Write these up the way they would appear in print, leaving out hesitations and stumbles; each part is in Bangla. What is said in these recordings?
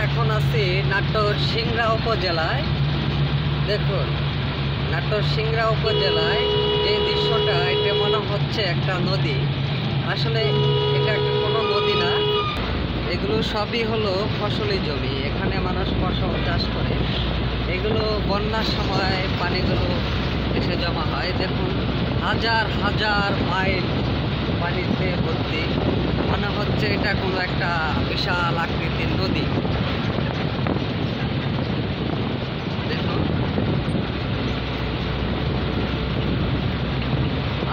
এখন আছি নাটোর সিংড়া উপজেলায়। দেখুন, নাটোর সিংড়া উপজেলায় যে দৃশ্যটা, এটা মনে হচ্ছে একটা নদী। আসলে এটা কোনো নদী না, এগুলো সবই হলো ফসলি জমি। এখানে মানুষ ফসল চাষ করে। এগুলো বন্যার সময় পানিগুলো এসে জমা হয়। দেখুন, হাজার হাজার মাইল পানিতে ভর্তি। মনে হচ্ছে এটা কোনো একটা বিশাল আকৃতির নদী। দেখুন,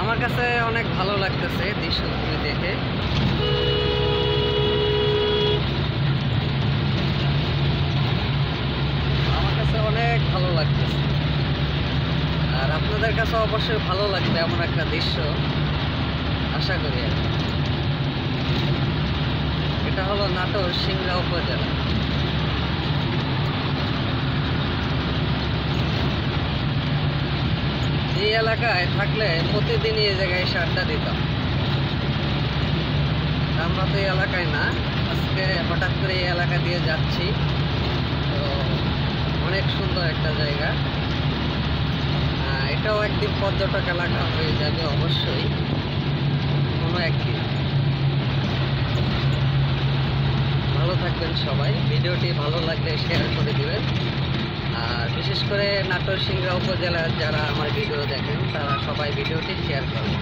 আমার কাছে অনেক ভালো লাগতেছে দৃশ্যগুলি দেখে। আমার কাছে অনেক ভালো লাগতেছে, আর আপনাদের কাছে অবশ্যই ভালো লাগবে এমন একটা দৃশ্য, আশা করি। এটা হলো নাটোর সিংড়া উপজেলা। এই এলাকায় থাকলে প্রতিদিনই এই জায়গায় এসে আড্ডা দিতাম। আমরা তো এই এলাকায় না, আজকে হঠাৎ করে এই এলাকা দিয়ে যাচ্ছি। তো অনেক সুন্দর একটা জায়গা। এটাও একদিন পর্যটক এলাকা হয়ে যাবে অবশ্যই, কোনো একদিন। ভালো থাকবেন সবাই। ভিডিওটি ভালো লাগলে শেয়ার করে দিবেন। আর বিশেষ করে নাটোর সিংড়া উপজেলার যারা আমার ভিডিও দেখেন, তারা সবাই ভিডিওটি শেয়ার করবেন।